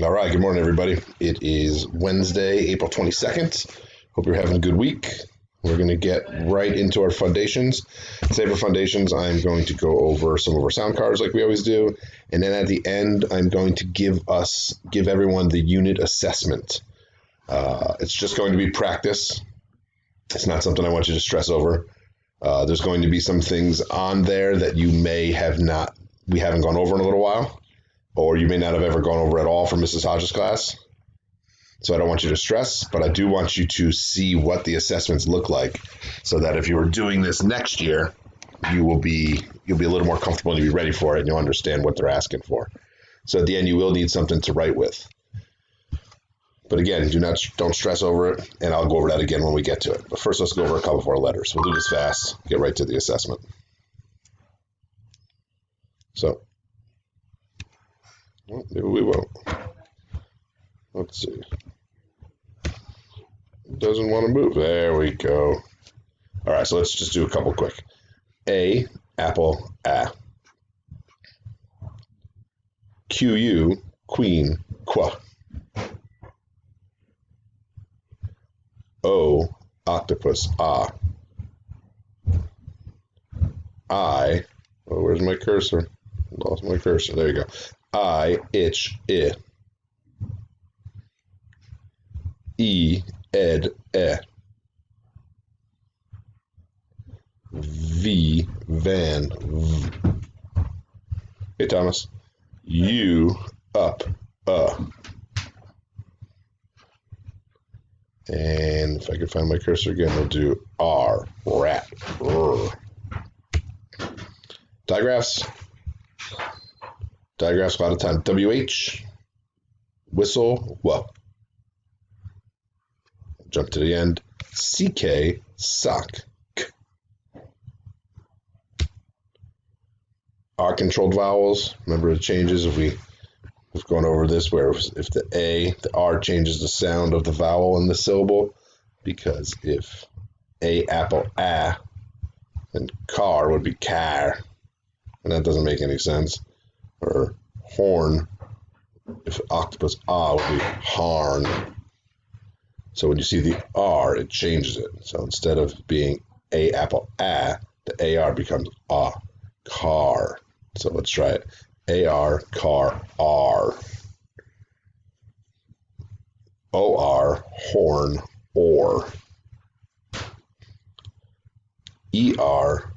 All right, good morning, everybody. It is Wednesday, April 22nd. Hope you're having a good week. We're going to get right into our foundations. Today for foundations, I'm going to go over some of our sound cards like we always do. And then at the end, I'm going to give everyone the unit assessment. It's just going to be practice. It's not something I want you to stress over. There's going to be some things on there that we haven't gone over in a little while, or you may not have ever gone over at all for Mrs. Hodges' class. So I don't want you to stress, but I do want you to see what the assessments look like so that if you were doing this next year, you'll be a little more comfortable and you'll be ready for it and you'll understand what they're asking for. So at the end, you will need something to write with. But again, don't stress over it, and I'll go over that again when we get to it. But first, let's go over a couple of our letters. We'll do this fast, get right to the assessment. So, well, maybe we won't. Let's see. It doesn't want to move. There we go. All right, so let's just do a couple quick. A, apple, a. Q-U, queen, qua. O, octopus, ah. I, oh, where's my cursor? Lost my cursor. There you go. I, itch, I. E, ed, e. V, van, v. Hey, Thomas. U, up, And if I can find my cursor again, we'll do R, rat, r. Digraphs. Digraphs a lot of time. WH, whistle, wha. Jump to the end. CK, sock. K. R controlled vowels. Remember the changes we've gone over this where if the R changes the sound of the vowel in the syllable, because if A apple a, then car would be car, and that doesn't make any sense. Or horn, if octopus ah would be harn. So when you see the R, it changes it. So instead of being A apple a, the AR becomes ah, car. So let's try it. AR, car, R. OR, horn, or. ER,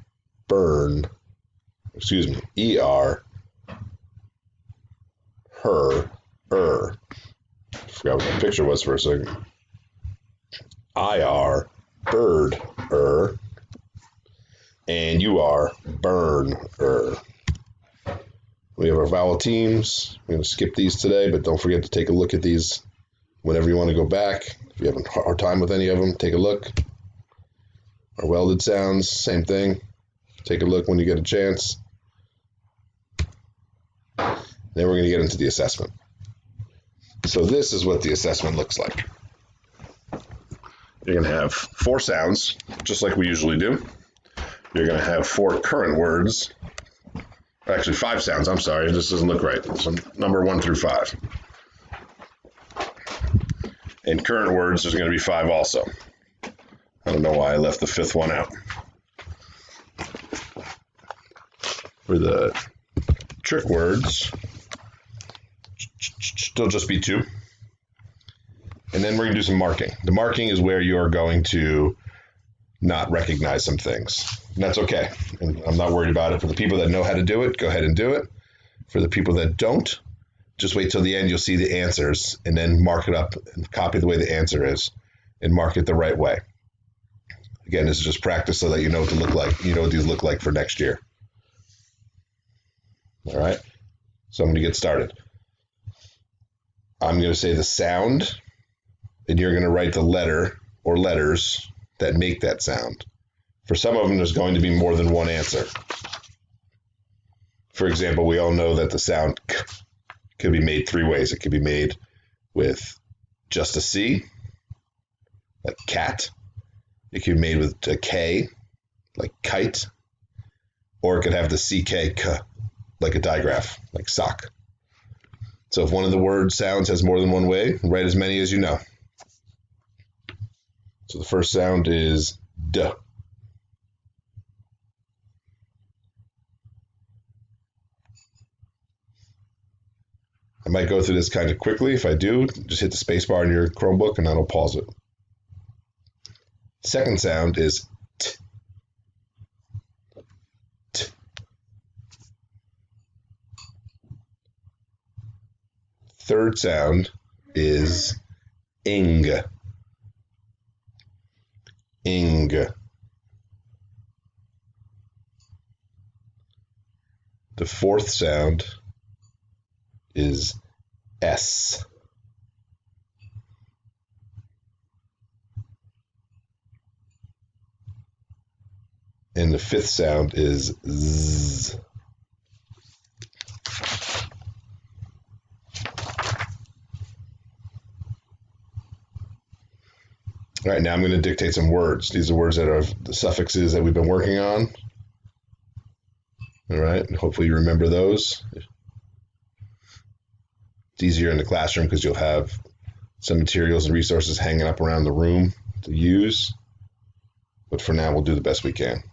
burn. ER, her, Forgot what the picture was for a second. IR, bird, and UR, burn, We have our vowel teams. I'm going to skip these today, but don't forget to take a look at these whenever you want to go back. If you have a hard time with any of them, take a look. Our welded sounds, same thing. Take a look when you get a chance. Then we're going to get into the assessment. So this is what the assessment looks like. You're going to have 4 sounds, just like we usually do. You're going to have 4 current words. Actually, 5 sounds. I'm sorry. This doesn't look right. So number 1 through 5. And current words, there's going to be 5 also. I don't know why I left the 5th one out. For the trick words, there'll just be 2. And then we're going to do some marking. The marking is where you are going to not recognize some things. And that's okay. And I'm not worried about it. For the people that know how to do it, go ahead and do it. For the people that don't, just wait till the end. You'll see the answers and then mark it up and copy the way the answer is and mark it the right way. Again, this is just practice so that you know what to look like. You know what these look like for next year. All right. So I'm going to get started. I'm going to say the sound, and you're going to write the letter or letters that make that sound. For some of them, there's going to be more than one answer. For example, we all know that the sound k could be made 3 ways. It could be made with just a C, like cat. It could be made with a K, like kite. Or it could have the CK, k, like a digraph, like sock. So if one of the word sounds has more than one way, write as many as you know. So the first sound is D. I might go through this kind of quickly. If I do, just hit the space bar in your Chromebook and that'll pause it. Second sound is T. T. Third sound is ing. Ing. The fourth sound is S. And the fifth sound is Z. All right, now I'm going to dictate some words. These are words that are the suffixes that we've been working on. All right, hopefully you remember those. It's easier in the classroom because you'll have some materials and resources hanging up around the room to use. But for now, we'll do the best we can.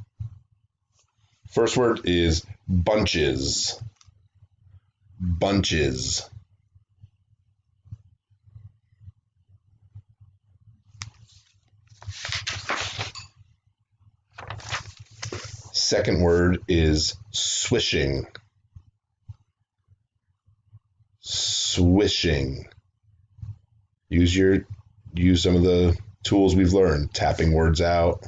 First word is bunches. Bunches. Second word is swishing. Swishing. Use some of the tools we've learned. Tapping words out.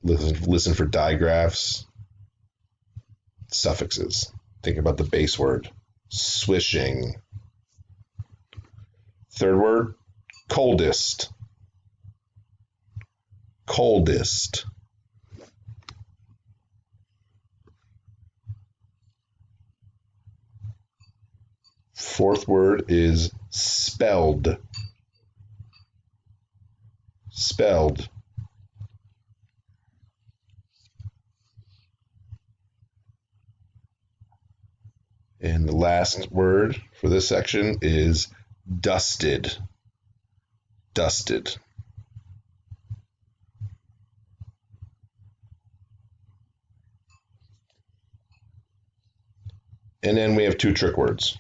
Listen for digraphs. Suffixes. Think about the base word. Swishing. Third word, coldest. Coldest. Fourth word is spelled. Spelled. And the last word for this section is dusted. Dusted. And then we have two trick words.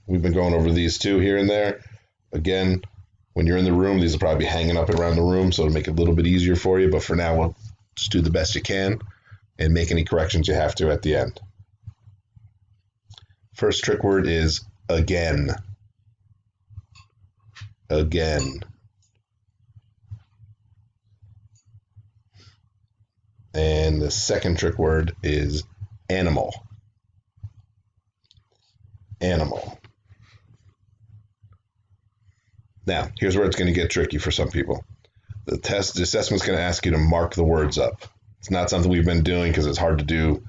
We've been going over these two here and there. Again, when you're in the room, these will probably be hanging up around the room, so it'll make it a little bit easier for you. But for now, we'll just do the best you can and make any corrections you have to at the end. First trick word is again. Again. And the second trick word is animal. Animal. Now, here's where it's going to get tricky for some people. The assessment's going to ask you to mark the words up. It's not something we've been doing because it's hard to do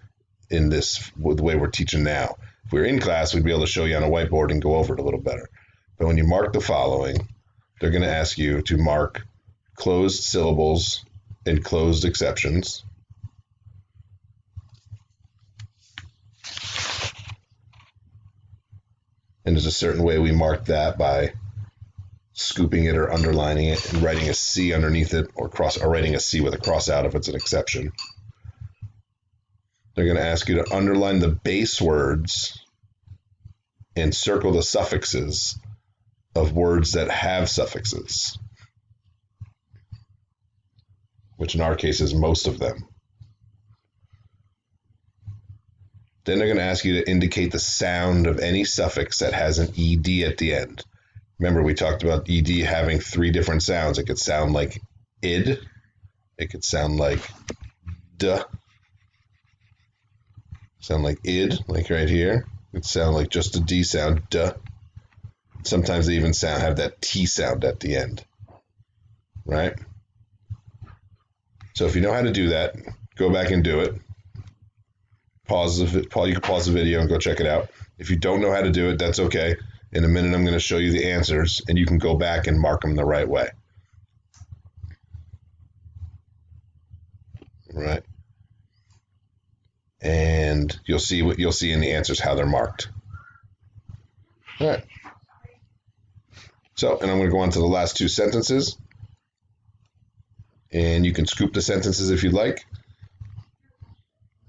in this, the way we're teaching now. If we were in class, we'd be able to show you on a whiteboard and go over it a little better. But when you mark the following, they're going to ask you to mark closed syllables and closed exceptions. And there's a certain way we mark that by scooping it or underlining it and writing a C underneath it, or writing a C with a cross out if it's an exception. They're going to ask you to underline the base words and circle the suffixes of words that have suffixes, which in our case is most of them. Then they're going to ask you to indicate the sound of any suffix that has an ed at the end. Remember, we talked about ed having three different sounds. It could sound like id. It could sound like duh. Sound like id, like right here. It sound like just a D sound, duh. Sometimes they even have that T sound at the end, right? So if you know how to do that, go back and do it. You can pause the video and go check it out. If you don't know how to do it, that's okay. In a minute, I'm going to show you the answers, and you can go back and mark them the right way. Right? And you'll see in the answers how they're marked. All right. So, and I'm going to go on to the last two sentences. And you can scoop the sentences if you'd like.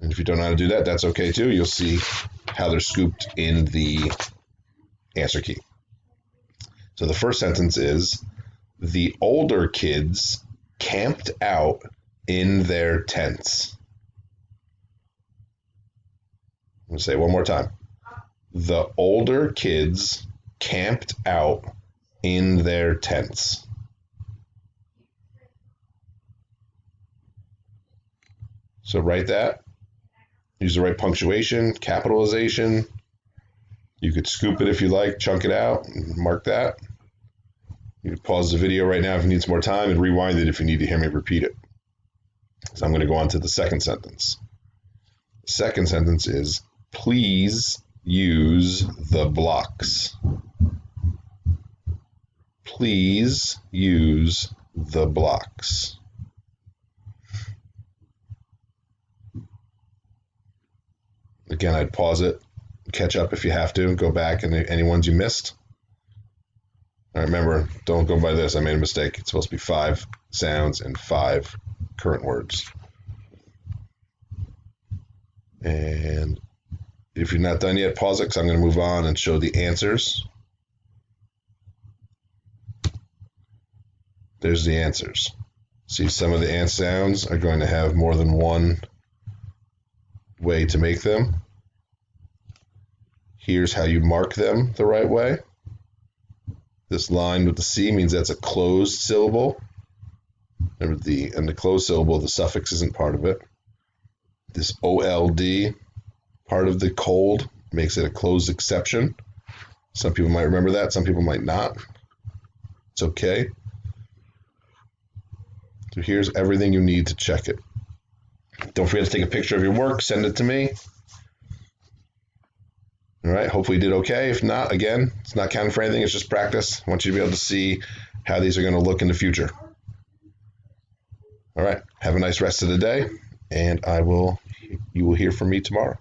And if you don't know how to do that, that's okay too. You'll see how they're scooped in the answer key. So the first sentence is, the older kids camped out in their tents. I'm going to say it one more time. The older kids camped out in their tents. So write that. Use the right punctuation, capitalization. You could scoop it if you like, chunk it out, and mark that. You can pause the video right now if you need some more time and rewind it if you need to hear me repeat it. So I'm going to go on to the second sentence. The second sentence is, please use the blocks. Please use the blocks. Again, I'd pause it, catch up if you have to, go back and any ones you missed. All right, remember, don't go by this. I made a mistake. It's supposed to be 5 sounds and 5 current words. And if you're not done yet, pause it because I'm going to move on and show the answers. There's the answers. See, some of the sounds are going to have more than one way to make them. Here's how you mark them the right way. This line with the C means that's a closed syllable. Remember, the closed syllable, the suffix isn't part of it. This OLD, part of the cold, makes it a closed exception. Some people might remember that, some people might not. It's okay. So here's everything you need to check it. Don't forget to take a picture of your work, send it to me. All right, hopefully you did okay. If not, again, it's not counting for anything, it's just practice. I want you to be able to see how these are going to look in the future. All right, have a nice rest of the day, and you will hear from me tomorrow.